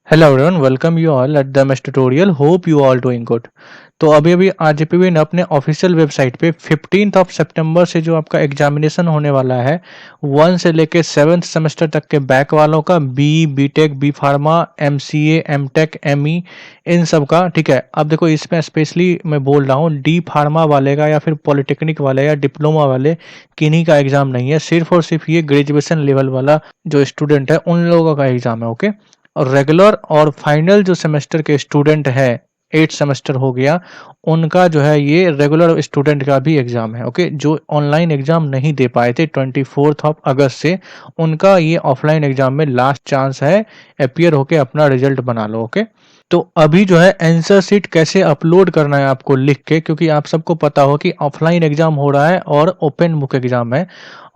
Hello everyone, welcome you all at the MS tutorial. Hope you all doing good. तो अभी आरजेपीवी ने अपने official website पे 15th of सितंबर से जो आपका एग्जामिनेशन होने वाला है 1 से लेके 7th सेमेस्टर तक के बैक वालों का B tech, B pharma, MCA, M Tech, ME इन सब का, ठीक है। अब देखो इसमें स्पेशली मैं बोल रहा हूँ डी फार्मा वाले का या फिर पॉलिटेक्निक वाले या डिप्लोमा वाले किन्हीं का एग्जाम नहीं है, सिर्फ और सिर्फ ये ग्रेजुएशन लेवल वाला जो स्टूडेंट है उन लोगों का एग्जाम है। ओके, और रेगुलर और फाइनल जो सेमेस्टर के स्टूडेंट है 8 सेमेस्टर हो गया, उनका जो है ये रेगुलर स्टूडेंट का भी एग्जाम है। ओके, जो ऑनलाइन एग्जाम नहीं दे पाए थे 24 ऑफ अगस्त से, उनका ये ऑफलाइन एग्जाम में लास्ट चांस है, अपियर होके अपना रिजल्ट बना लो। ओके, तो अभी जो है आंसर शीट कैसे अपलोड करना है आपको लिख के, क्योंकि आप सबको पता हो कि ऑफलाइन एग्जाम हो रहा है और ओपन बुक एग्जाम है,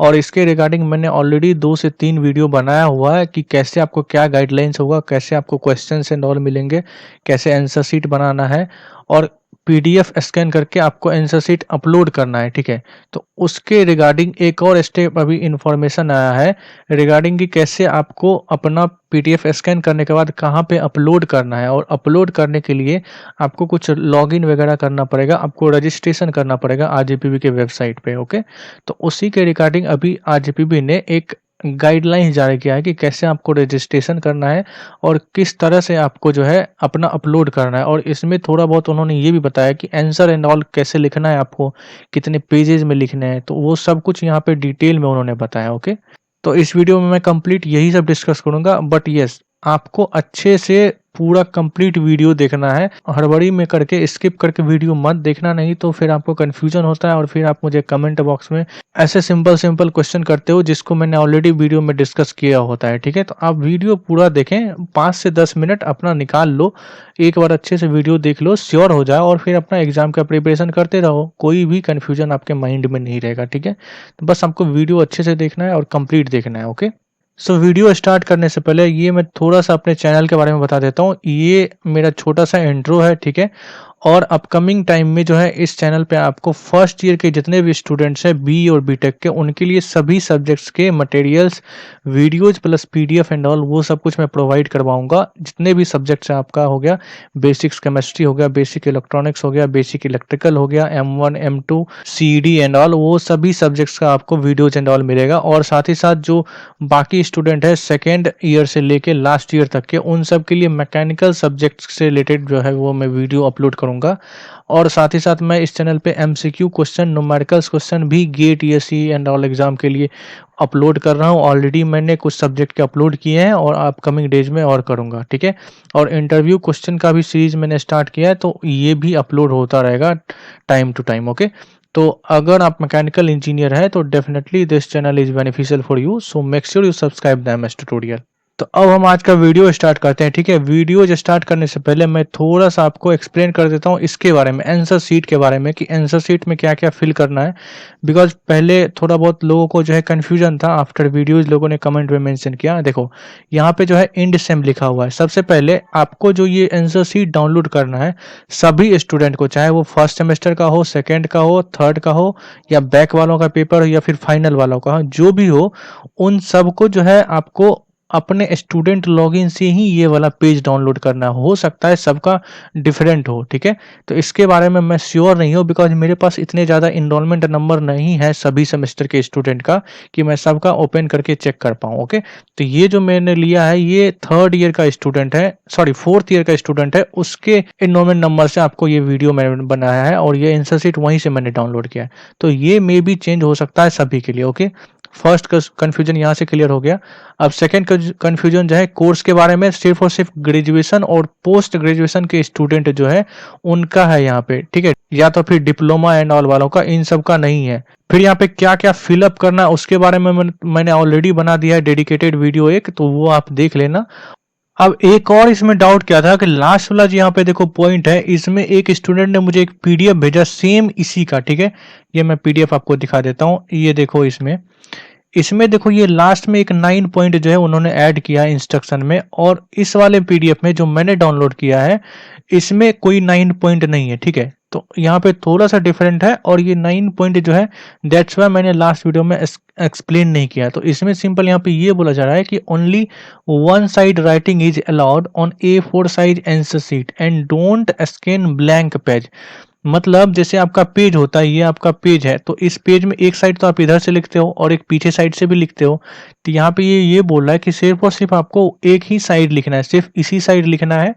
और इसके रिगार्डिंग मैंने ऑलरेडी 2 से 3 वीडियो बनाया हुआ है कि कैसे आपको क्या गाइडलाइंस होगा, कैसे आपको क्वेश्चंस एंड ऑल मिलेंगे, कैसे आंसर शीट बनाना है और पीडीएफ स्कैन करके आपको आंसर शीट अपलोड करना है। ठीक है, तो उसके रिगार्डिंग एक और स्टेप अभी इंफॉर्मेशन आया है रिगार्डिंग कि कैसे आपको अपना पीडीएफ स्कैन करने के बाद कहाँ पे अपलोड करना है, और अपलोड करने के लिए आपको कुछ लॉगिन वगैरह करना पड़ेगा, आपको रजिस्ट्रेशन करना पड़ेगा आरजेपीवी के वेबसाइट पे। ओके, तो उसी के रिगार्डिंग अभी आरजेपीवी ने एक गाइडलाइंस जारी किया है कि कैसे आपको रजिस्ट्रेशन करना है और किस तरह से आपको जो है अपना अपलोड करना है, और इसमें थोड़ा बहुत उन्होंने ये भी बताया कि आंसर एंड ऑल कैसे लिखना है, आपको कितने पेजेस में लिखने हैं, तो वो सब कुछ यहाँ पे डिटेल में उन्होंने बताया। ओके, तो इस वीडियो में मैं कंप्लीट यही सब डिस्कस करूंगा, बट यस आपको अच्छे से पूरा कंप्लीट वीडियो देखना है, हड़बड़ी में करके स्किप करके वीडियो मत देखना, नहीं तो फिर आपको कंफ्यूजन होता है और फिर आप मुझे कमेंट बॉक्स में ऐसे सिंपल सिंपल क्वेश्चन करते हो जिसको मैंने ऑलरेडी वीडियो में डिस्कस किया होता है। ठीक है, तो आप वीडियो पूरा देखें, 5 से 10 मिनट अपना निकाल लो, एक बार अच्छे से वीडियो देख लो, श्योर हो जाओ और फिर अपना एग्जाम का प्रिपरेशन करते रहो, कोई भी कन्फ्यूजन आपके माइंड में नहीं रहेगा। ठीक है, तो बस आपको वीडियो अच्छे से देखना है और कंप्लीट देखना है। ओके, सो वीडियो स्टार्ट करने से पहले ये मैं थोड़ा सा अपने चैनल के बारे में बता देता हूँ। ये मेरा छोटा सा इंट्रो है, ठीक है, और अपकमिंग टाइम में जो है इस चैनल पे आपको फर्स्ट ईयर के जितने भी स्टूडेंट्स हैं बी और बीटेक के, उनके लिए सभी सब्जेक्ट्स के materials, videos plus PDF and all वो सब कुछ मैं प्रोवाइड करवाऊंगा। जितने भी सब्जेक्ट्स हैं, आपका हो गया बेसिक्स केमिस्ट्री, हो गया बेसिक इलेक्ट्रॉनिक्स, हो गया बेसिक इलेक्ट्रिकल, हो गया M1 M2 CD and all, वो सभी सब्जेक्ट्स का आपको वीडियोज एंड ऑल मिलेगा। और साथ ही साथ जो बाकी स्टूडेंट है सेकेंड ईयर से लेके लास्ट ईयर तक के, उन सब के लिए मैकेनिकल सब्जेक्ट से रिलेटेड जो है वो मैं वीडियो अपलोड करूंगा। और साथ ही साथ मैं इस चैनल पे एमसीक्यू क्वेश्चन, न्यूमेरिकल्स क्वेश्चन भी GATE ESC and all exam के लिए अपलोड कर रहा हूँ। ऑलरेडी मैंने कुछ सब्जेक्ट के अपलोड किए हैं और अपकमिंग डेज में और करूँगा। ठीक है, और इंटरव्यू क्वेश्चन का भी सीरीज मैंने स्टार्ट किया है, तो ये भी अपलोड होता रहेगा टाइम टू टाइम। ओके, तो अगर आप मैकेनिकल इंजीनियर है तो definitely this channel is beneficial for you, so make sure you subscribe the MS tutorial. तो अब हम आज का वीडियो स्टार्ट करते हैं। ठीक है, वीडियो स्टार्ट करने से पहले मैं थोड़ा सा आपको एक्सप्लेन कर देता हूँ इसके बारे में, आंसर शीट के बारे में, कि आंसर शीट में क्या क्या फिल करना है। बिकॉज पहले थोड़ा बहुत लोगों को जो है कन्फ्यूजन था, आफ्टर वीडियोज लोगों ने कमेंट में मेंशन किया। देखो यहाँ पे जो है इंड सेम लिखा हुआ है। सबसे पहले आपको जो ये आंसर शीट डाउनलोड करना है सभी स्टूडेंट को, चाहे वो फर्स्ट सेमेस्टर का हो, सेकेंड का हो, थर्ड का हो, या बैक वालों का पेपर हो, या फिर फाइनल वालों का हो, जो भी हो, उन सबको जो है आपको अपने स्टूडेंट लॉगिन से ही ये वाला पेज डाउनलोड करना हो सकता है सबका डिफरेंट हो। ठीक है, तो इसके बारे में मैं श्योर नहीं हूँ, बिकॉज मेरे पास इतने ज़्यादा इनरोलमेंट नंबर नहीं है सभी सेमेस्टर के स्टूडेंट का कि मैं सबका ओपन करके चेक कर पाऊँ। ओके, तो ये जो मैंने लिया है ये थर्ड ईयर का स्टूडेंट है, सॉरी फोर्थ ईयर का स्टूडेंट है, उसके इनरोलमेंट नंबर से आपको ये वीडियो मैंने बनाया है, और ये आंसर शीट वहीं से मैंने डाउनलोड किया है। तो ये मे भी चेंज हो सकता है सभी के लिए। ओके, फर्स्ट कंफ्यूजन यहाँ से क्लियर हो गया। अब सेकंड कंफ्यूजन जो है कोर्स के बारे में, सिर्फ और सिर्फ ग्रेजुएशन और पोस्ट ग्रेजुएशन के स्टूडेंट जो है उनका है यहाँ पे। ठीक है, या तो फिर डिप्लोमा एंड ऑल वालों का, इन सब का नहीं है। फिर यहाँ पे क्या क्या फिलअप करना है उसके बारे में मैंने ऑलरेडी बना दिया है डेडिकेटेड वीडियो एक, तो वो आप देख लेना। अब एक और इसमें डाउट क्या था कि लास्ट वाला जो यहाँ पे देखो पॉइंट है, इसमें एक स्टूडेंट ने मुझे एक पीडीएफ भेजा सेम इसी का। ठीक है, ये मैं पीडीएफ आपको दिखा देता हूँ, ये देखो इसमें इसमें देखो ये लास्ट में एक 9 पॉइंट जो है उन्होंने ऐड किया है इंस्ट्रक्शन में, और इस वाले पीडीएफ में जो मैंने डाउनलोड किया है इसमें कोई 9 पॉइंट नहीं है। ठीक है, तो यहाँ पे थोड़ा सा डिफरेंट है, और ये 9 पॉइंट जो है दैट्स वाई मैंने लास्ट वीडियो में एक्सप्लेन नहीं किया। तो इसमें सिंपल यहाँ पे ये बोला जा रहा है कि only one side writing is allowed on A4 size answer sheet and don't scan blank page. मतलब जैसे आपका पेज होता है, ये आपका पेज है, तो इस पेज में एक साइड तो आप इधर से लिखते हो और एक पीछे साइड से भी लिखते हो। तो यहाँ पे ये बोल रहा है कि सिर्फ और सिर्फ आपको एक ही साइड लिखना है, सिर्फ इसी साइड लिखना है,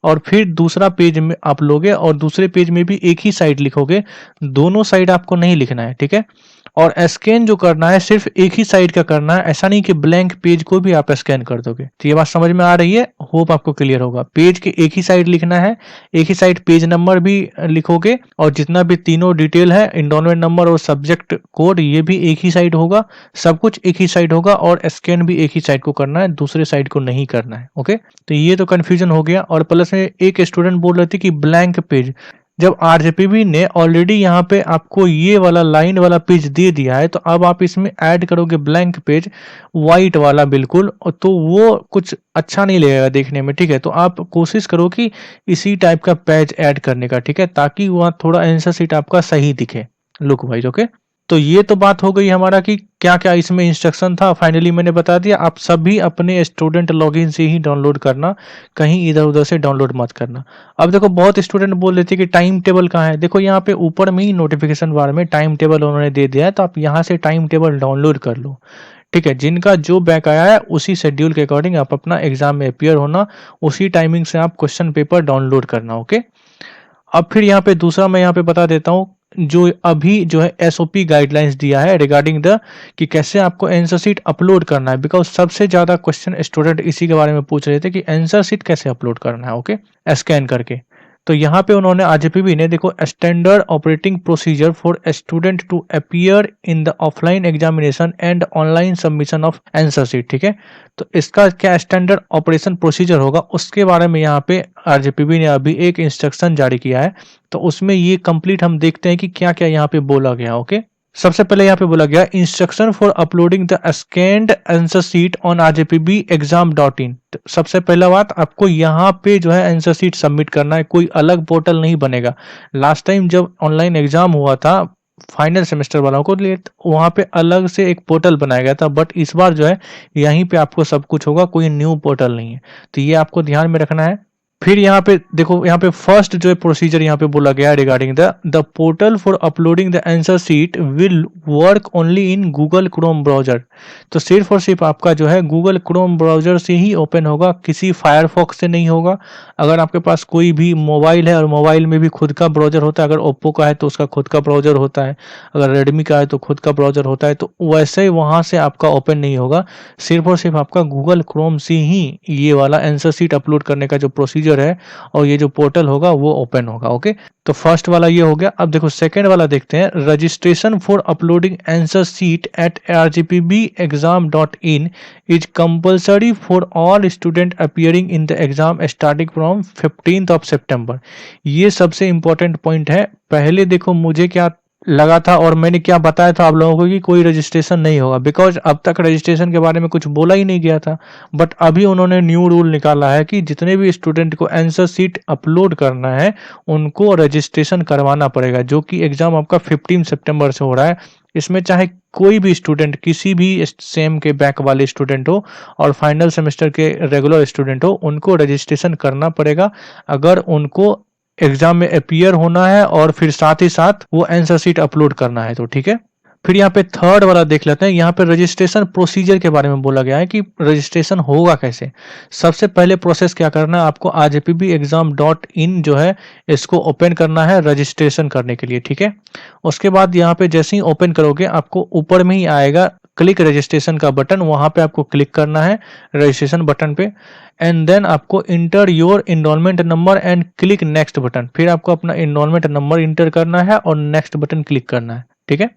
और फिर दूसरा पेज में आप लोगे और दूसरे पेज में भी एक ही साइड लिखोगे, दोनों साइड आपको नहीं लिखना है, ठीक है। और स्कैन जो करना है सिर्फ एक ही साइड का करना है, ऐसा नहीं कि ब्लैंक पेज को भी आप स्कैन कर दोगे। तो ये बात समझ में आ रही है, होप आपको क्लियर होगा। पेज के एक ही साइड लिखना है, एक ही साइड पेज नंबर भी लिखोगे, और जितना भी तीनों डिटेल है, एनरोलमेंट नंबर और सब्जेक्ट कोड, ये भी एक ही साइड होगा, सब कुछ एक ही साइड होगा, और स्कैन भी एक ही साइड को करना है, दूसरे साइड को नहीं करना है। ओके, तो ये तो कंफ्यूजन हो गया। और प्लस में एक स्टूडेंट बोल रहे थे कि ब्लैंक पेज, जब आरजेपीबी ने ऑलरेडी यहाँ पे आपको ये वाला लाइन वाला पेज दे दिया है, तो अब आप इसमें ऐड करोगे ब्लैंक पेज, वाइट वाला बिल्कुल, तो वो कुछ अच्छा नहीं लगेगा देखने में, ठीक है। तो आप कोशिश करो कि इसी टाइप का पेज ऐड करने का, ठीक है, ताकि वहाँ थोड़ा आंसर शीट आपका सही दिखे लुक वाइज। ओके, तो ये तो बात हो गई हमारा कि क्या क्या इसमें इंस्ट्रक्शन था, फाइनली मैंने बता दिया। आप सभी अपने स्टूडेंट लॉगिन से ही डाउनलोड करना, कहीं इधर उधर से डाउनलोड मत करना। अब देखो बहुत स्टूडेंट बोल रहे थे कि टाइम टेबल कहाँ है। देखो यहाँ पे ऊपर में ही नोटिफिकेशन बार में टाइम टेबल उन्होंने दे दिया है, तो आप यहाँ से टाइम टेबल डाउनलोड कर लो, ठीक है। जिनका जो बैक आया है उसी शेड्यूल के अकॉर्डिंग आप अपना एग्जाम में अपियर होना, उसी टाइमिंग से आप क्वेश्चन पेपर डाउनलोड करना। ओके, अब फिर यहाँ पे दूसरा मैं यहाँ पे बता देता हूँ, जो अभी जो है एसओपी गाइडलाइंस दिया है रिगार्डिंग द कि कैसे आपको आंसर शीट अपलोड करना है, बिकॉज सबसे ज्यादा क्वेश्चन स्टूडेंट इसी के बारे में पूछ रहे थे कि आंसर शीट कैसे अपलोड करना है, ओके, स्कैन करके। तो यहाँ पे उन्होंने आरजेपीबी ने देखो standard operating procedure for student to appear in the offline examination and online submission of answer sheet, ठीक है। तो इसका क्या स्टैंडर्ड ऑपरेशन प्रोसीजर होगा, उसके बारे में यहाँ पे आरजेपीबी ने अभी एक इंस्ट्रक्शन जारी किया है। तो उसमें ये कंप्लीट हम देखते हैं कि क्या क्या यहाँ पे बोला गया। ओके, सबसे पहले यहाँ पे बोला गया instruction for uploading the scanned answer sheet on RJPB exam dot in. सबसे पहला बात, आपको यहाँ पे जो है आंसर शीट सबमिट करना है, कोई अलग पोर्टल नहीं बनेगा। लास्ट टाइम जब ऑनलाइन एग्जाम हुआ था फाइनल सेमेस्टर वालों को लिए, वहाँ पे अलग से एक पोर्टल बनाया गया था, बट इस बार जो है यहीं पे आपको सब कुछ होगा, कोई न्यू पोर्टल नहीं है। तो ये आपको ध्यान में रखना है। फिर यहाँ पे देखो, यहाँ पे फर्स्ट जो है प्रोसीजर यहाँ पे बोला गया है regarding the portal for uploading the answer sheet will work only in Google Chrome browser. तो सिर्फ और सिर्फ आपका जो है गूगल क्रोम ब्राउजर से ही ओपन होगा, किसी फायरफॉक्स से नहीं होगा। अगर आपके पास कोई भी मोबाइल है और मोबाइल में भी खुद का ब्राउजर होता है, अगर ओप्पो का है तो उसका खुद का ब्राउजर होता है, अगर रेडमी का है तो खुद का ब्राउजर होता है, तो वैसे ही वहाँ से आपका ओपन नहीं होगा। सिर्फ और सिर्फ आपका गूगल क्रोम से ही ये वाला आंसर शीट अपलोड करने का जो प्रोसीजर है और ये जो पोर्टल होगा वो ओपन होगा। ओके, तो फर्स्ट वाला ये हो गया। अब देखो सेकंड वाला देखते हैं, registration for uploading answer sheet at rgpbexam.in is compulsory for all student appearing in the exam starting from 15th of September. ये सबसे इंपॉर्टेंट पॉइंट है। पहले देखो मुझे क्या लगा था और मैंने क्या बताया था आप लोगों को कि कोई रजिस्ट्रेशन नहीं होगा, बिकॉज अब तक रजिस्ट्रेशन के बारे में कुछ बोला ही नहीं गया था। बट अभी उन्होंने न्यू रूल निकाला है कि जितने भी स्टूडेंट को आंसर शीट अपलोड करना है उनको रजिस्ट्रेशन करवाना पड़ेगा, जो कि एग्जाम आपका 15 सितंबर से हो रहा है। इसमें चाहे कोई भी स्टूडेंट, किसी भी सेम के बैक वाले स्टूडेंट हो और फाइनल सेमेस्टर के रेगुलर स्टूडेंट हो, उनको रजिस्ट्रेशन करना पड़ेगा अगर उनको एग्जाम में अपीयर होना है और फिर साथ ही साथ वो आंसर शीट अपलोड करना है, तो ठीक है। फिर यहाँ पे थर्ड वाला देख लेते हैं। यहाँ पे रजिस्ट्रेशन प्रोसीजर के बारे में बोला गया है कि रजिस्ट्रेशन होगा कैसे। सबसे पहले प्रोसेस क्या करना है, आपको rjpbexam.in जो है इसको ओपन करना है रजिस्ट्रेशन करने के लिए, ठीक है। उसके बाद यहाँ पे जैसे ही ओपन करोगे आपको ऊपर में ही आएगा क्लिक रजिस्ट्रेशन का बटन, वहां पे आपको क्लिक करना है रजिस्ट्रेशन बटन पे, एंड देन आपको enter your enrolment number and click next button. फिर आपको अपना इनरोलमेंट नंबर इंटर करना है और नेक्स्ट बटन क्लिक करना है, ठीक है।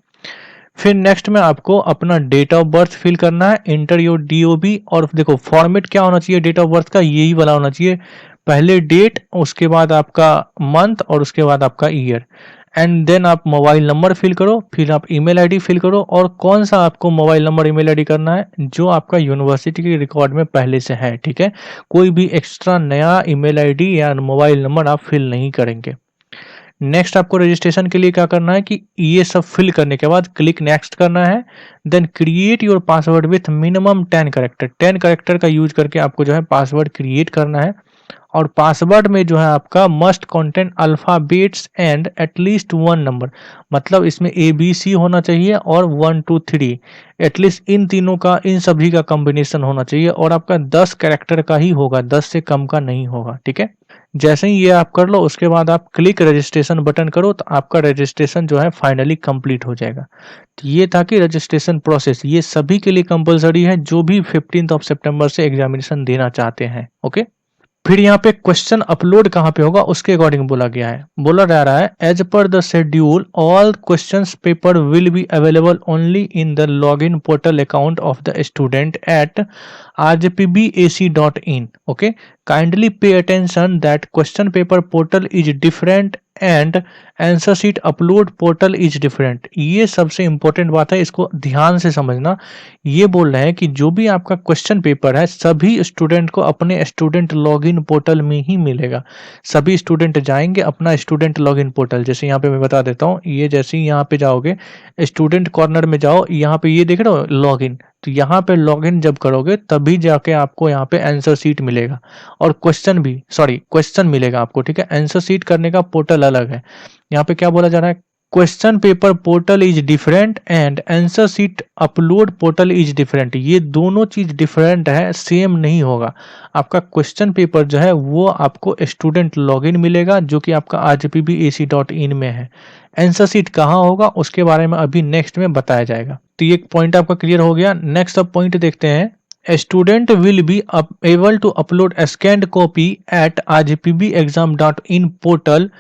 फिर नेक्स्ट में आपको अपना डेट ऑफ बर्थ फिल करना है, इंटर योर डीओबी। और देखो फॉर्मेट क्या होना चाहिए डेट ऑफ बर्थ का, यही वाला होना चाहिए, पहले डेट, उसके बाद आपका मंथ और उसके बाद आपका ईयर, एंड देन आप मोबाइल नंबर फिल करो, फिर आप ईमेल आईडी फिल करो। और कौन सा आपको मोबाइल नंबर ईमेल आईडी करना है, जो आपका यूनिवर्सिटी के रिकॉर्ड में पहले से है, ठीक है। कोई भी एक्स्ट्रा नया ईमेल आईडी या मोबाइल नंबर आप फिल नहीं करेंगे। नेक्स्ट आपको रजिस्ट्रेशन के लिए क्या करना है कि ये सब फिल करने के बाद क्लिक नेक्स्ट करना है, then create your password with minimum 10 character. 10 character का यूज करके आपको जो है पासवर्ड क्रिएट करना है, और पासवर्ड में जो है आपका must contain alphabets and at least one number, मतलब इसमें ABC होना चाहिए और 1 2 3, एटलीस्ट इन तीनों का, इन सभी का कॉम्बिनेशन होना चाहिए, और आपका 10 कैरेक्टर का ही होगा, 10 से कम का नहीं होगा। ठीक है, जैसे ही ये आप कर लो उसके बाद आप क्लिक रजिस्ट्रेशन बटन करो तो आपका रजिस्ट्रेशन जो है फाइनली कंप्लीट हो जाएगा। तो ये था कि रजिस्ट्रेशन प्रोसेस, ये सभी के लिए कंपलसरी है जो भी 15 सितंबर से एग्जामिनेशन देना चाहते हैं। ओके, फिर यहाँ पे क्वेश्चन अपलोड कहाँ पे होगा उसके अकॉर्डिंग बोला गया है, बोला जा रहा है as per the schedule all questions paper will be available only in the login portal account of the student at rjpbac.in. okay, kindly pay attention that question paper portal is different and answer sheet upload portal is different. ये सबसे important बात है, इसको ध्यान से समझना। ये बोल रहे हैं कि जो भी आपका क्वेश्चन पेपर है सभी स्टूडेंट को अपने स्टूडेंट लॉगिन पोर्टल में ही मिलेगा। सभी स्टूडेंट जाएंगे अपना स्टूडेंट लॉगिन पोर्टल, जैसे यहाँ पे मैं बता देता हूँ, ये जैसे ही यहाँ पे जाओगे स्टूडेंट कॉर्नर में जाओ, यहाँ पे ये देख रहे हो लॉगिन, तो यहाँ पे लॉगिन जब करोगे तभी जाके आपको यहाँ पे आंसर शीट मिलेगा और क्वेश्चन मिलेगा आपको। ठीक है, आंसर शीट करने का पोर्टल अलग है। यहाँ पे क्या बोला जा रहा है, question paper portal is different and answer sheet upload portal is different. ये दोनों चीज डिफरेंट है, सेम नहीं होगा। आपका क्वेश्चन पेपर जो है वो आपको स्टूडेंट लॉगिन मिलेगा जो कि आपका rjpbac.in में है। आंसर शीट कहाँ होगा उसके बारे में अभी नेक्स्ट में बताया जाएगा। तो ये पॉइंट आपका क्लियर हो गया। नेक्स्ट अब पॉइंट देखते हैं, student will be able to upload scanned copy at rjpbexam.in portal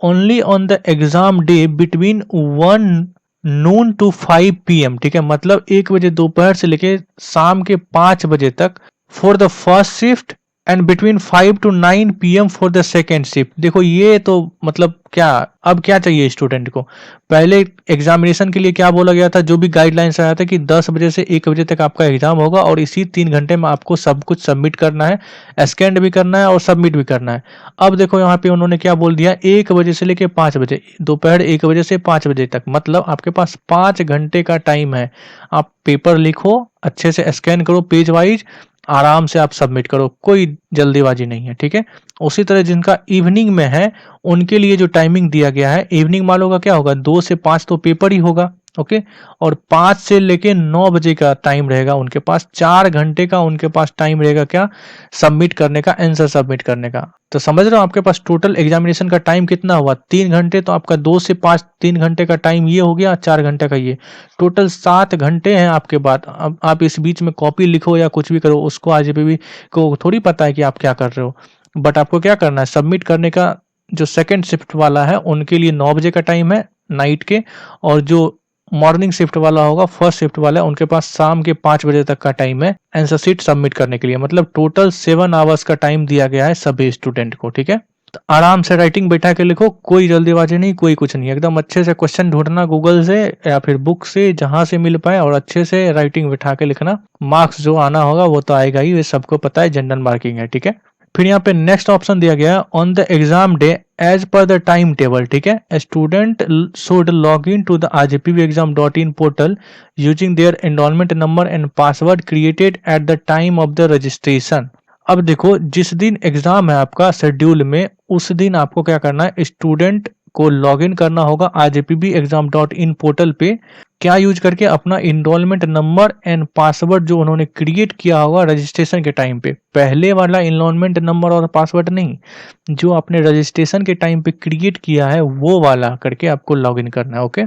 only on the exam day between 1 noon to 5 PM। ठीक है, मतलब 1 बजे दोपहर से लेके शाम के 5 बजे तक for the first shift and between 5 to 9 PM for the second shift. देखो ये तो मतलब क्या, अब क्या चाहिए स्टूडेंट को। पहले एग्जामिनेशन के लिए क्या बोला गया था, जो भी गाइडलाइंस आया था कि 10 बजे से 1 बजे तक आपका एग्जाम होगा और इसी 3 घंटे में आपको सब कुछ सबमिट करना है, स्कैन भी करना है और सबमिट भी करना है। अब देखो यहाँ पे उन्होंने क्या बोल दिया, 1 बजे से लेके 5 बजे, दोपहर 1 बजे से 5 बजे तक, मतलब आपके पास 5 घंटे का टाइम है। आप पेपर लिखो, अच्छे से स्कैन करो पेज वाइज, आराम से आप सबमिट करो, कोई जल्दीबाजी नहीं है। ठीक है, उसी तरह जिनका इवनिंग में है उनके लिए जो टाइमिंग दिया गया है, इवनिंग वालों का क्या होगा, 2 से 5 तो पेपर ही होगा। ओके, और 5 से लेके 9 बजे का टाइम रहेगा उनके पास, 4 घंटे का उनके पास टाइम रहेगा क्या, सबमिट करने का, आंसर सबमिट करने का। तो समझ रहे हो आपके पास टोटल एग्जामिनेशन का टाइम कितना हुआ, 3 घंटे। तो आपका 2 से 5 3 घंटे का टाइम ये हो गया, 4 घंटे का ये, टोटल 7 घंटे हैं आपके पास। अब आप इस बीच में कॉपी लिखो या कुछ भी करो, उसको आरजेपी को थोड़ी पता है कि आप क्या कर रहे हो, बट आपको क्या करना है, सबमिट करने का। जो सेकंड शिफ्ट वाला है उनके लिए 9 बजे का टाइम है नाइट के, और जो मॉर्निंग शिफ्ट वाला होगा, फर्स्ट शिफ्ट वाला है, उनके पास शाम के 5 बजे तक का टाइम है आंसर शीट सबमिट करने के लिए। मतलब टोटल 7 आवर्स का टाइम दिया गया है सभी स्टूडेंट को। ठीक है, तो आराम से राइटिंग बैठा के लिखो, कोई जल्दीबाजी नहीं, कोई कुछ नहीं, एकदम अच्छे से क्वेश्चन ढूंढना गूगल से या फिर बुक से, जहां से मिल पाए, और अच्छे से राइटिंग बैठा के लिखना। मार्क्स जो आना होगा वो तो आएगा ही, ये सबको पता है, जनरल मार्किंग है। ठीक है, फिर यहाँ पे नेक्स्ट ऑप्शन दिया गया है, on the exam day as per the time table. ठीक है, student should log in to the rjpbexam.in portal using their enrolment number and password created at the time of the registration. अब देखो, जिस दिन exam है आपका schedule में, उस दिन आपको क्या करना है, स्टूडेंट को लॉगिन करना होगा rjpbexam.in पोर्टल पे, क्या यूज करके, अपना इनरोलमेंट नंबर एंड पासवर्ड जो उन्होंने क्रिएट किया होगा रजिस्ट्रेशन के टाइम पे, पहले वाला इनरोलमेंट नंबर और पासवर्ड नहीं, जो आपने रजिस्ट्रेशन के टाइम पे क्रिएट किया है वो वाला करके आपको लॉगिन करना है। ओके,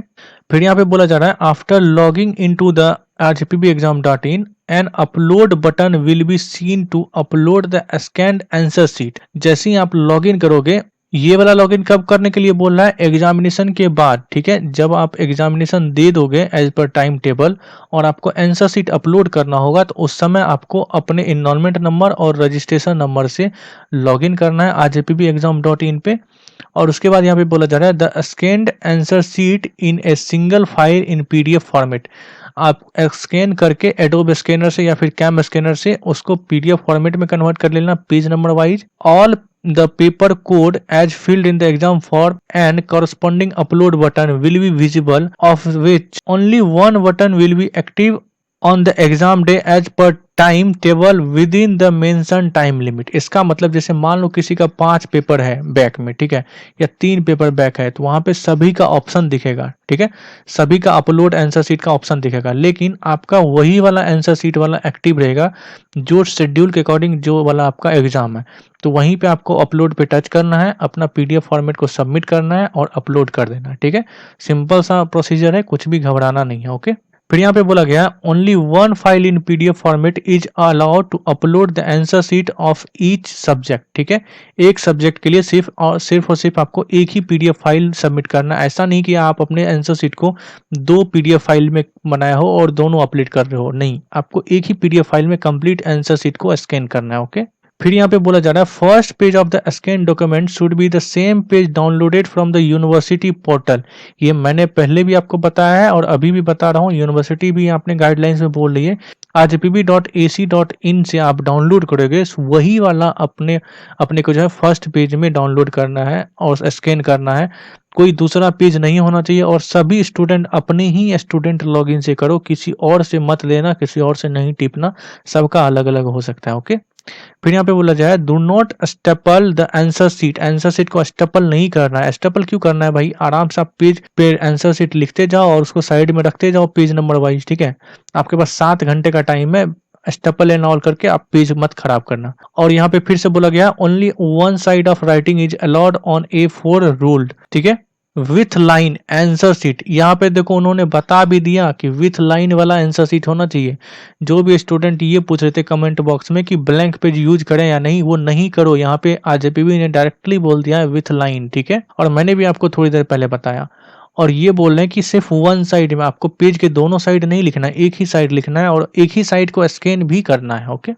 फिर यहाँ पे बोला जा रहा है, after logging into the rjpbexam.in an upload button will be seen to upload the scanned answer sheet. जैसे ही आप लॉगिन करोगे, ये वाला लॉगिन कब करने के लिए बोल रहा है, एग्जामिनेशन के बाद। ठीक है, जब आप एग्जामिनेशन दे दोगे एज पर टाइम टेबल और आपको आंसर शीट अपलोड करना होगा, तो उस समय आपको अपने इनरोलमेंट नंबर और रजिस्ट्रेशन नंबर से लॉगिन करना है rjpbexam.in पे। और उसके बाद यहाँ पे बोला जा रहा है, the scanned answer sheet in a single file in PDF format. आप स्कैन करके एडोब स्कैनर से या फिर कैम स्कैनर से उसको PDF फॉर्मेट में कन्वर्ट कर लेना, page number wise. All the paper code as filled in the exam form and corresponding upload button will be visible, of which only one button will be active on the exam day as per time table with in the mention time limit. इसका मतलब जैसे मान लो किसी का 5 paper है back में, ठीक है, या 3 पेपर बैक है, तो वहां पे सभी का ऑप्शन दिखेगा, ठीक है, सभी का अपलोड आंसर शीट का ऑप्शन दिखेगा, लेकिन आपका वही वाला आंसर शीट वाला एक्टिव रहेगा जो शेड्यूल के अकॉर्डिंग जो वाला आपका एग्जाम है। तो वहीं पे आपको अपलोड पे टच करना है, अपना पीडीएफ फॉर्मेट को सबमिट करना है और अपलोड कर देना है, ठीक है। सिंपल सा प्रोसीजर है, कुछ भी घबराना नहीं है, ओके। फिर यहाँ पे बोला गया only one file in PDF format is allowed to upload the answer sheet of each subject, ठीक है। एक सब्जेक्ट के लिए सिर्फ और सिर्फ आपको एक ही पीडीएफ फाइल सबमिट करना है। ऐसा नहीं कि आप अपने आंसर शीट को 2 पीडीएफ फाइल में बनाया हो और दोनों अपलोड कर रहे हो, नहीं, आपको एक ही पीडीएफ फाइल में कंप्लीट आंसर शीट को स्कैन करना है, ओके। फिर यहाँ पे बोला जा रहा है first page of the scan document should be the same page downloaded from the university portal. ये मैंने पहले भी आपको बताया है और अभी भी बता रहा हूँ, यूनिवर्सिटी भी आपने गाइडलाइंस में बोल रही है। rjpb.ac.in से आप डाउनलोड करोगे, वही वाला अपने को जो है फर्स्ट पेज में डाउनलोड करना है और स्कैन करना है। कोई दूसरा पेज नहीं होना चाहिए और सभी स्टूडेंट अपने ही स्टूडेंट लॉगिन से करो, किसी और से मत लेना, किसी और से नहीं टिपना, सबका अलग अलग हो सकता है, ओके। फिर यहाँ पे बोला जाए do not staple the answer sheet को स्टेपल नहीं करना है। स्टेपल क्यों करना है भाई, आराम से आप पेज पे आंसर शीट लिखते जाओ और उसको साइड में रखते जाओ पेज नंबर वाइज, ठीक है। आपके पास 7 घंटे का टाइम है, स्टेपल एंड ऑल करके आप पेज मत खराब करना। और यहाँ पे फिर से बोला गया only one side of writing is allowed on A4 ruled, ठीक है, विथ लाइन आंसर शीट। यहाँ पे देखो उन्होंने बता भी दिया कि विथ लाइन वाला आंसर शीट होना चाहिए। जो भी स्टूडेंट ये पूछ रहे थे कमेंट बॉक्स में कि ब्लैंक पेज यूज करें या नहीं, वो नहीं करो। यहाँ पे आरजेपीबी ने डायरेक्टली बोल दिया है विथ लाइन, ठीक है। और मैंने भी आपको थोड़ी देर पहले बताया। और ये बोल रहे हैं कि सिर्फ वन साइड में, आपको पेज के दोनों साइड नहीं लिखना है, एक ही साइड लिखना है और एक ही साइड को स्कैन भी करना है, ओके।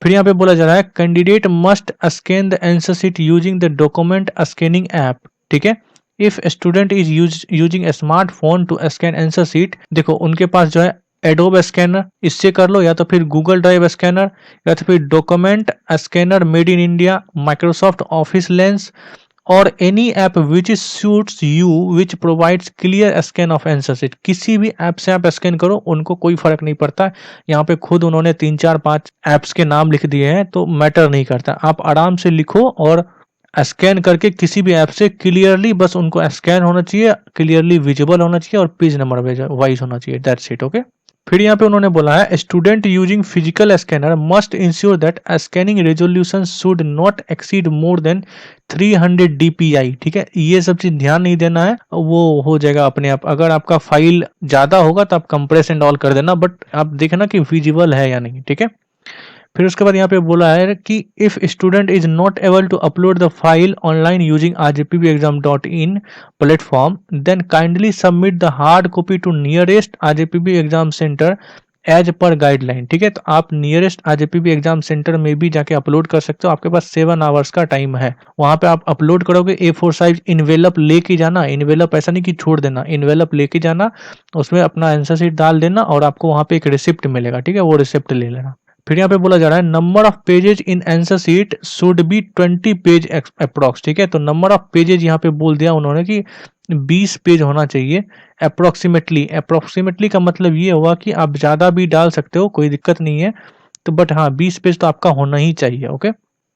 फिर यहाँ पे बोला जा रहा है candidate must scan the answer sheet using the document scanning app, ठीक है। If student is using a smartphone to scan answer sheet, देखो उनके पास जो है एडोब स्कैनर, इससे कर लो, या तो फिर गूगल ड्राइव स्कैनर, या तो फिर document scanner made in India, Microsoft Office Lens और any app which suits you which provides clear scan of answer sheet. किसी भी ऐप से आप स्कैन करो, उनको कोई फर्क नहीं पड़ता। यहाँ पे खुद उन्होंने 3 4 5 ऐप्स के नाम लिख दिए हैं, तो मैटर नहीं करता। आप आराम से लिखो और स्कैन करके किसी भी ऐप से क्लियरली बस उनको स्कैन होना चाहिए, क्लियरली विजिबल होना चाहिए और पेज नंबर वाइज होना चाहिए, दैट्स इट, ओके। फिर यहाँ पे उन्होंने बोला है student using physical scanner must ensure that scanning resolution should not exceed more than 300 DPI, ठीक है। ये सब चीज ध्यान नहीं देना है, वो हो जाएगा अपने आप। अगर आपका फाइल ज्यादा होगा तो आप कंप्रेस एंड ऑल कर देना, बट आप देखना कि विजिबल है या नहीं, ठीक है। फिर उसके बाद यहाँ पे बोला है कि if student is not able to upload the file online using rjpbexam.in platform then kindly submit the hard copy to nearest rjpb exam centre as per guideline, ठीक है। तो आप नियरेस्ट rjpb एग्जाम सेंटर में भी जाके upload कर सकते हो, आपके पास 7 आवर्स का टाइम है। वहां पे आप अपलोड करोगे, A4 साइज इन्वेलप लेके जाना, इन्वेलप ऐसा नहीं कि छोड़ देना, इन्वेलप लेके जाना, उसमें अपना आंसर शीट डाल देना और आपको वहां पे एक रिसिप्ट मिलेगा, ठीक है, वो रिसिप्ट ले लेना। फिर यहाँ पे बोला जा रहा है number of pages in answer sheet should be 20 page approx, ठीक है। तो नंबर ऑफ पेजेज यहाँ पे बोल दिया उन्होंने कि 20 पेज होना चाहिए अप्रोक्सीमेटली। अप्रोक्सीमेटली का मतलब ये हुआ कि आप ज्यादा भी डाल सकते हो, कोई दिक्कत नहीं है, तो बट हाँ 20 पेज तो आपका होना ही चाहिए, ओके।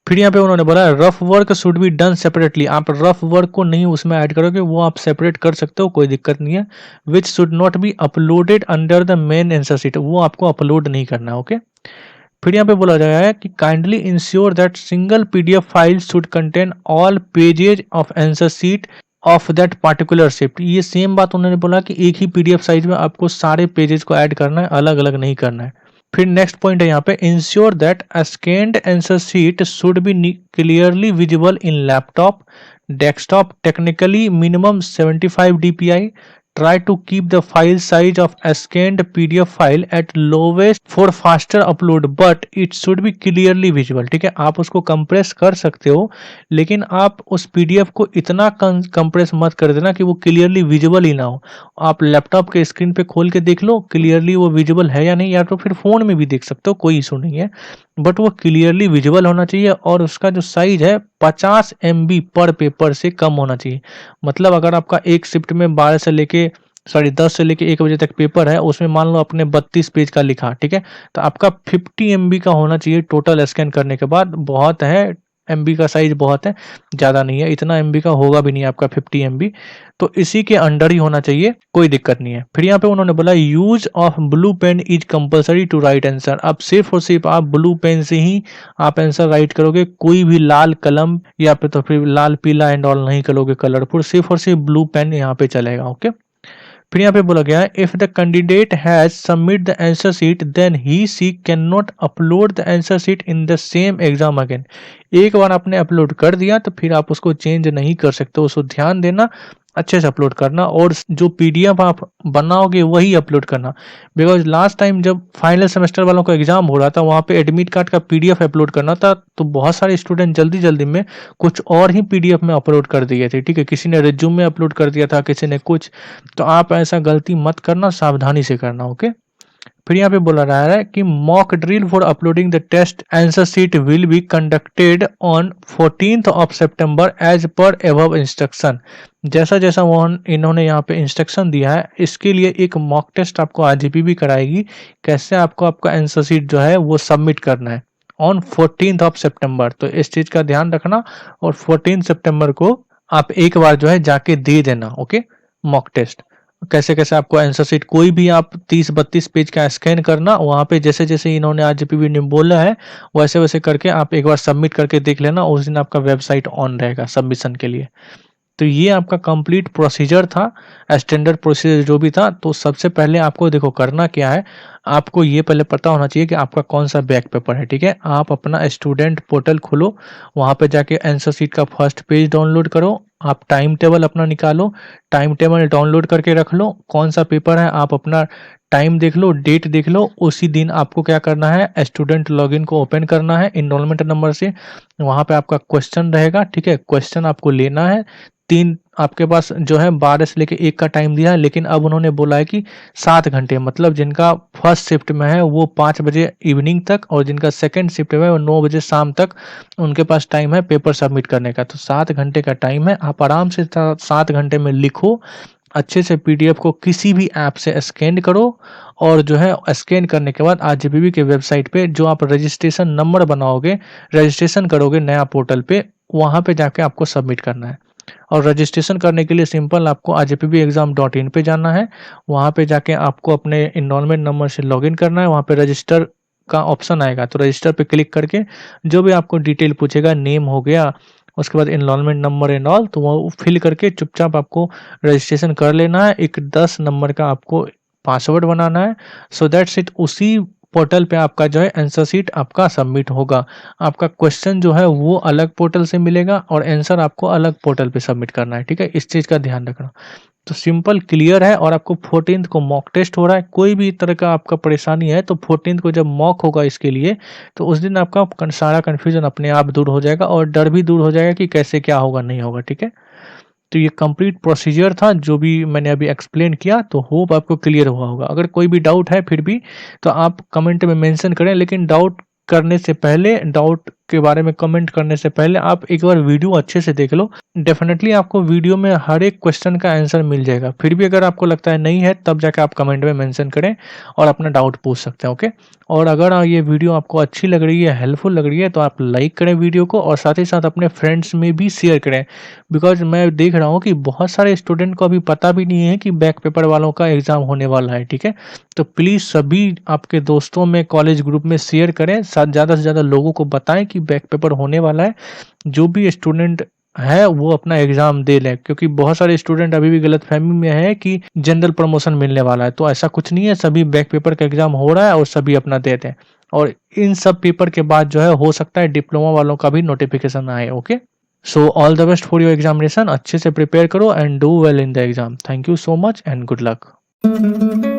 फिर यहाँ पे उन्होंने बोला rough work should be done separately. आप रफ वर्क को नहीं उसमें ऐड करोगे, वो आप सेपरेट कर सकते हो, कोई दिक्कत नहीं है। Which should not be uploaded under the main answer sheet, वो आपको अपलोड नहीं करना है, ओके। फिर यहाँ पे बोला गया है कि kindly ensure that single PDF file should contain all pages of answer sheet of that particular shift. ये सेम बात उन्होंने बोला कि एक ही पीडीएफ साइज में आपको सारे पेजेस को ऐड करना है, अलग अलग नहीं करना है। फिर नेक्स्ट पॉइंट है यहाँ पे ensure that scanned answer sheet should be clearly visible in laptop desktop technically minimum 75 DPI। Try to keep the file size of a scanned PDF file at lowest for faster upload, but it should be clearly visible, ठीक है। आप उसको compress कर सकते हो, लेकिन आप उस PDF को इतना कंप्रेस मत कर देना कि वो क्लियरली विजिबल ही ना हो। आप लैपटॉप के स्क्रीन पे खोल के देख लो क्लियरली वो विजिबल है या नहीं, या तो फिर फोन में भी देख सकते हो, कोई इशू नहीं है। बट वो क्लियरली विजिबल होना चाहिए और उसका जो साइज है 50 MB पर पेपर से कम होना चाहिए। मतलब अगर आपका एक शिफ्ट में 12 से लेके 10:30 से लेके 1 बजे तक पेपर है, उसमें मान लो आपने 32 पेज का लिखा, ठीक है, तो आपका 50 MB का होना चाहिए टोटल स्कैन करने के बाद। बहुत है, MB का साइज बहुत है, ज़्यादा नहीं है, इतना MB का होगा भी नहीं आपका 50 MB, तो इसी के अंडर ही होना चाहिए, कोई दिक्कत नहीं है। फिर यहाँ पे उन्होंने बोला use of blue pen is compulsory to write answer. अब सिर्फ और सिर्फ आप ब्लू पेन से ही आप आंसर राइट करोगे, कोई भी लाल कलम या फिर लाल पीला एंड ऑल नहीं करोगे कलरफुल, सिर्फ और सिर्फ ब्लू पेन यहाँ पे चलेगा। ओके, फिर यहाँ पे बोला गया है if the candidate has submit the answer sheet then he she can not upload the answer sheet in the same exam again. एक बार आपने अपलोड कर दिया तो फिर आप उसको चेंज नहीं कर सकते, उसको ध्यान देना, अच्छे से अपलोड करना और जो PDF आप बनाओगे वही अपलोड करना। बिकॉज लास्ट टाइम जब फाइनल सेमेस्टर वालों का एग्जाम हो रहा था, वहाँ पे एडमिट कार्ड का PDF अपलोड करना था, तो बहुत सारे स्टूडेंट जल्दी जल्दी में कुछ और ही PDF में अपलोड कर दिए थे, ठीक है, किसी ने रिज्यूम में अपलोड कर दिया था, किसी ने कुछ, तो आप ऐसा गलती मत करना, सावधानी से करना। ओके, फिर यहाँ पे बोला रहा है कि mock drill for uploading the test answer sheet will be conducted on 14th of September as per above instruction. जैसा जैसा वो इन्होंने यहाँ पे इंस्ट्रक्शन दिया है, इसके लिए एक मॉक टेस्ट आपको RGP भी कराएगी, कैसे आपको आपका आंसर शीट जो है वो सबमिट करना है ऑन 14th of September। तो इस चीज का ध्यान रखना और 14 सितंबर को आप एक बार जो है जाके दे देना। ओके, मॉक टेस्ट कैसे कैसे आपको आंसर शीट कोई भी आप 30-32 पेज का स्कैन करना, वहाँ पे जैसे जैसे इन्होंने RGP ने बोला है वैसे वैसे करके आप एक बार सबमिट करके देख लेना, उस दिन आपका वेबसाइट ऑन रहेगा सबमिशन के लिए। तो ये आपका कंप्लीट प्रोसीजर था, स्टैंडर्ड प्रोसीजर जो भी था। तो सबसे पहले आपको देखो करना क्या है, आपको ये पहले पता होना चाहिए कि आपका कौन सा बैक पेपर है, ठीक है। आप अपना स्टूडेंट पोर्टल खोलो, वहाँ पे जाके आंसर शीट का फर्स्ट पेज डाउनलोड करो, आप टाइम टेबल अपना निकालो, टाइम टेबल डाउनलोड करके रख लो, कौन सा पेपर है आप अपना टाइम देख लो, डेट देख लो, उसी दिन आपको क्या करना है, स्टूडेंट लॉगिन को ओपन करना है इनरोलमेंट नंबर से, वहाँ पे आपका क्वेश्चन रहेगा, ठीक है, क्वेश्चन आपको लेना है। 3 आपके पास जो है 12 से लेके 1 का टाइम दिया है, लेकिन अब उन्होंने बोला है कि 7 घंटे, मतलब जिनका फर्स्ट शिफ्ट में है वो 5 बजे इवनिंग तक और जिनका सेकंड शिफ्ट में है वो 9 बजे शाम तक उनके पास टाइम है पेपर सबमिट करने का। तो 7 घंटे का टाइम है, आप आराम से 7 घंटे में लिखो, अच्छे से PDF को किसी भी ऐप से स्कैन करो और जो है स्कैन करने के बाद RGPB के वेबसाइट पे जो आप रजिस्ट्रेशन नंबर बनाओगे, रजिस्ट्रेशन करोगे नया पोर्टल पे, वहाँ पे जाके आपको सबमिट करना है। और रजिस्ट्रेशन करने के लिए सिंपल आपको rgpbexam.in पे जाना है, वहाँ पे जाके आपको अपने इनरोलमेंट नंबर से लॉगिन करना है, वहाँ पे रजिस्टर का ऑप्शन आएगा, तो रजिस्टर पे क्लिक करके जो भी आपको डिटेल पूछेगा, नेम हो गया, उसके बाद इनरोलमेंट नंबर एंड ऑल, तो वो फिल करके चुपचाप आपको रजिस्ट्रेशन कर लेना है। एक 10 नंबर का आपको पासवर्ड बनाना है, सो दैट्स इट। उसी पोर्टल पे आपका जो है आंसर शीट आपका सबमिट होगा। आपका क्वेश्चन जो है वो अलग पोर्टल से मिलेगा और आंसर आपको अलग पोर्टल पे सबमिट करना है, ठीक है, इस चीज़ का ध्यान रखना। तो सिंपल क्लियर है और आपको 14th को मॉक टेस्ट हो रहा है, कोई भी तरह का आपका परेशानी है तो 14th को जब मॉक होगा इसके लिए, तो उस दिन आपका सारा कन्फ्यूजन अपने आप दूर हो जाएगा और डर भी दूर हो जाएगा कि कैसे क्या होगा नहीं होगा, ठीक है। तो ये कंप्लीट प्रोसीजर था जो भी मैंने अभी एक्सप्लेन किया, तो होप आपको क्लियर हुआ होगा। अगर कोई भी डाउट है फिर भी तो आप कमेंट में मेंशन करें, लेकिन डाउट करने से पहले, डाउट के बारे में कमेंट करने से पहले आप एक बार वीडियो अच्छे से देख लो, डेफिनेटली आपको वीडियो में हर एक क्वेश्चन का आंसर मिल जाएगा। फिर भी अगर आपको लगता है नहीं है तब जाके आप कमेंट में मेंशन करें और अपना डाउट पूछ सकते हैं। ओके, और अगर ये वीडियो आपको अच्छी लग रही है, हेल्पफुल लग रही है, तो आप लाइक करें वीडियो को और साथ ही साथ अपने फ्रेंड्स में भी शेयर करें। बिकॉज मैं देख रहा हूँ कि बहुत सारे स्टूडेंट को अभी पता भी नहीं है कि बैक पेपर वालों का एग्जाम होने वाला है, ठीक है। तो प्लीज़ सभी आपके दोस्तों में, कॉलेज ग्रुप में शेयर करें, ज़्यादा से ज़्यादा लोगों को बताएं कि बैक पेपर होने वाला है। जो भी स्टूडेंट है वो अपना एग्जाम दे लें, क्योंकि बहुत सारे स्टूडेंट अभी भी गलतफहमी में है कि जनरल प्रमोशन मिलने वाला है, तो ऐसा कुछ नहीं है। सभी बैक पेपर का एग्जाम हो रहा है और सभी अपना देते हैं, और इन सब पेपर के बाद जो है हो सकता है डिप्लोमा वालों का भी नोटिफिकेशन आए। Okay, so all the best for your examination, अच्छे से प्रिपेयर करो and do well in the exam. Thank you so much and good luck.